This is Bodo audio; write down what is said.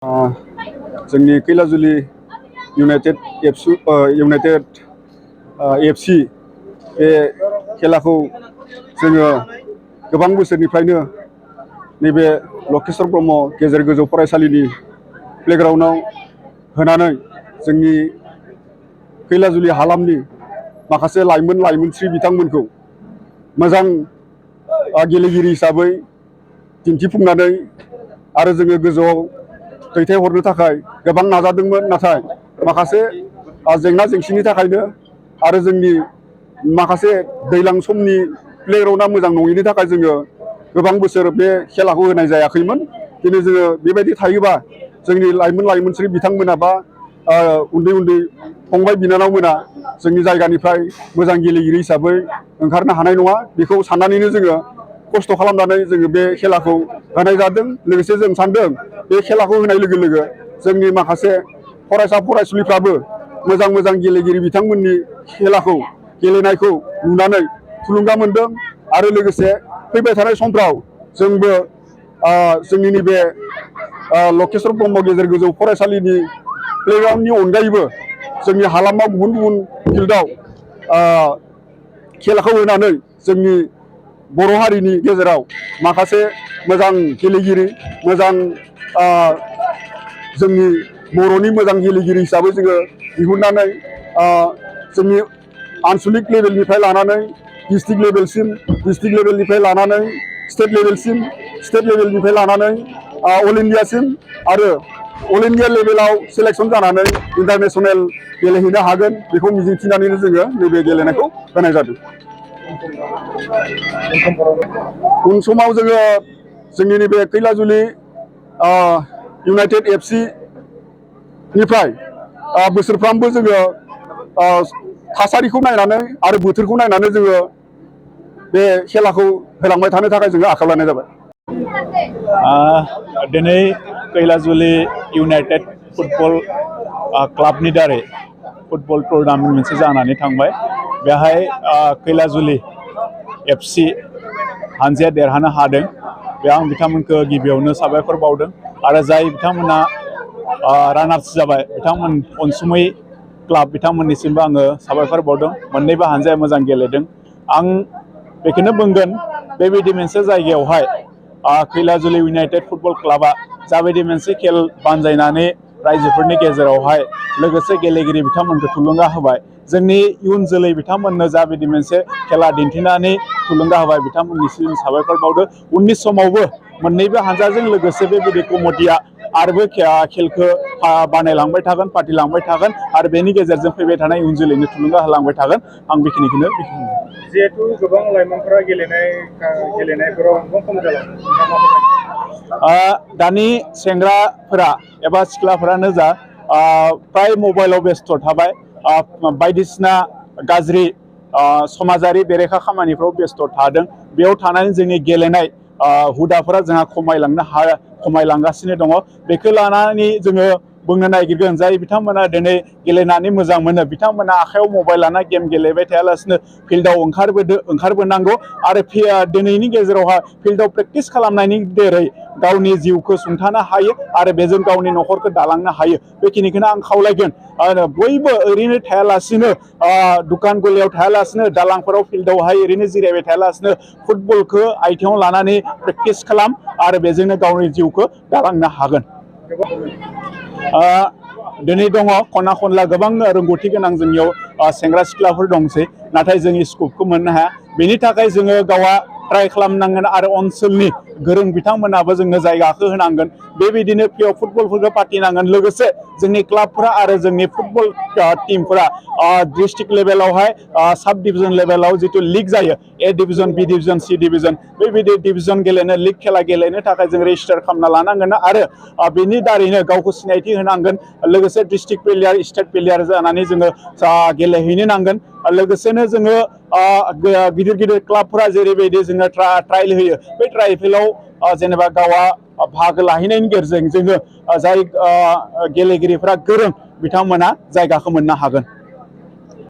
जोंनि कैलाजुलि इउनाइटेड एफसि बे खेलाखौ जोङो गोबां बोसोरनिफ्रायनो नैबे लकेश्वर ब्रह्म गेजेर गोजौ फरायसालिनि प्लेग्राउन्डआव होनानै जोंनि कैलाजुलि हालामनि माखासे लाइमोनस्रि बिथांमोनखौ मोजां गेलेगिरि हिसाबै दिन्थिफुंनानै आरो जोङो गोजौआव दैथायहरनो थाखाय गोबां नाजादोंमोन। नाथाय माखासे जेंना जेंसिनि थाखायनो आरो जोंनि माखासे दैज्लां समनि प्लेग्राउन्डआ मोजां नङैनि थाखाय जोङो गोबां बोसोर बे खेलाखौ होनाय जायाखैमोन। दिनै जोङो बेबायदि थायोबा जोंनि लाइमोनस्रि बिथांमोना बा उन्दै फंबाय बिनानावमोना जोंनि जायगानिफ्राय मोजां गेलेगिरि हिसाबै ओंखारनो हानाय नङा। बेखौ साननानैनो जोङो खस्थ' खालामनानै जोङो बे खेलाखौ होनाय जादों। लोगोसे जों सानदों बे खेलाखौ होनाय लोगो लोगो जोंनि माखासे फरायसा फरायसुलिफ्राबो मोजां गेलेगिरि बिथांमोननि खेलाखौ गेलेनायखौ नुनानै थुलुंगा मोनदों। आरो लोगोसे फैबाय थानाय समफ्राव जोंबो जोंनि नैबे लकेश्वर ब्रह्म गेजेर गोजौ फरायसालिनि प्लेग्राउन्डनि अनगायैबो जोंनि हालामाव गुबुन फिल्डआव खेलाखौ होनानै जोंनि बर' हारिनि गेजेराव माखासे मोजां गेलेगिरि जोंनि बर'नि मोजां गेलेगिरि हिसाबै जोङो दिहुननानै जोंनि आनसलिक लेभेलनिफ्राय लानानै डिस्ट्रिक्ट लेभेलनिफ्राय लानानै स्टेट लेभेलनिफ्राय लानानै अल इण्डियासिम आरो अल इण्डिया लेभेलाव सेलेक्सन जानानै इन्टारनेसनेल गेलेहैनो हागोन बेखौ मिजिंथिनानैनो जोङो नैबे गेलेनायखौ होनाय जादों। उन समाव जोङो जोंनि नैबे कैलाजुलि इउनाइटेड एफसि निफ्राय बोसोरफ्रामबो जोङो थासारिखौ नायनानै आरो बोथोरखौ नायनानै जोङो बे खेलाखौ होलांबाय थानो थाखाय जोङो आखायाव लानाय जाबाय। दिनै कैलाजुलि इउनाइटेड फुटबल क्लाबनि दारै फुटबल टुर्नामेन्ट मोनसे जानानै थांबाय। बेहाय कैलाजुलि एफसि हानजाया देरहानो हादों। बे आं बिथांमोनखौ गिबियावनो साबायखर बावदों। आरो जाय बिथांमोना रानार्स जाबाय बिथांमोन अनसुमै क्लाब बिथांमोननिसिमबो आङो साबायखर बावदों। मोननैबो हानजाया मोजां गेलेदों। आं बेखौनो बुंगोन बेबायदि मोनसे जायगायावहाय कैलाजुलि इउनाइटेड फुटबल क्लाबा जाबायदि मोनसे खेल बानजायनानै रायजोफोरनि गेजेरावहाय लोगोसे गेलेगिरि बिथांमोनखौ थुलुंगा होबाय। जोंनि इयुन जोलै बिथांमोननो जाबायदि मोनसे खेला दिन्थिनानै थुलुंगा होबाय बिथांमोननिसिम साबायखर बावदों। उननि समावबो मोननैबो हानजाजों लोगोसे बेबायदि कमिटिया आरोबो खेलखौ बानायलांबाय थागोन, फाथिलांबाय थागोन आरो बेनि गेजेरजों फैबाय थानाय इयुन जोलैनो थुलुंगा होलांबाय थागोन। आं बेखिनिखौनो जिहेथु गोबां लाइमोनफोरा गेलेनायफोराव गोबां खम जालांदों। दानि सेंग्राफोरा एबा सिख्लाफोरानो जा फ्राय मबाइलाव बेस्थ' थाबाय। बायदिसिना गाज्रि समाजारि बेरेखा खामानिफ्राव बेस्थ' थादों। बेयाव थानानै जोंनि गेलेनाय हुदाफोरा जोंहा खमायलांगासिनो दङ। बेखौ लानानै जोङो बुंनो नागिरगोन जाय बिथांमोना दिनै गेलेनानै मोजां मोनो बिथांमोना आखायाव मबाइल लाना गेम गेलेबाय थायालासिनो फिल्डआव ओंखारबोनांगौ। आरो दिनैनि गेजेरावहाय फिल्डआव प्रेक्टिस खालामनायनि देरै गावनि जिउखौ सुंथानो हायो आरो बेजों गावनि न'खरखौ दालांनो हायो। बेखिनिखौनो आं खावलायगोन। बयबो ओरैनो थायालासिनो दुखान गलियाव थायालासिनो दालांफोराव फिल्डआवहाय ओरैनो जिरायबाय थायालासिनो फुटबलखौ आथिङाव लानानै प्रेक्टिस खालाम आरो बेजोंनो गावनि जिउखौ दालांनो हागोन। दिनै दङ खना खनला गोबां रोंगौथि गोनां जोंनियाव सेंग्रा सिख्लाफोर दंसै। नाथाय जोंनि स्कपखौ मोननो हाया। बेनि थाखाय जोङो गावआ ट्राइ खालामनांगोन आरो ओनसोलनि गोरों बिथांमोनाबो जोंनो जायगाखौ होनांगोन। बेबायदिनो फुटबलफोरखौ फाथिनांगोन। लोगोसे जोंनि क्लाबफोरा आरो जोंनि फुटबल टिमफोरा डिस्ट्रिक्ट लेभेलावहाय साब डिभिजन लेभेलाव जिथु लिग जायो A division, B division, C division बेबायदि डिभिजन गेलेनो लिग खेला गेलेनो थाखाय जों रेजिस्टार खालामना लानांगोन आरो बेनि दारैनो गावखौ सिनायथि होनांगोन। लोगोसे डिस्ट्रिक्ट प्लेयार, स्टेट प्लेयार जानानै जोङो गेलेहैनो नांगोन। लोगोसेनो जोङो गिदिर गिदिर क्लाबफोरा जेरैबायदि जोङो ट्रायल होयो बे ट्रायफेलाव जेनेबा गावआ बाहागो लाहैनायनि गेजेरजों जोङो जाय गेलेगिरिफ्रा गोरों बिथांमोना जायगाखौ मोननो हागोन।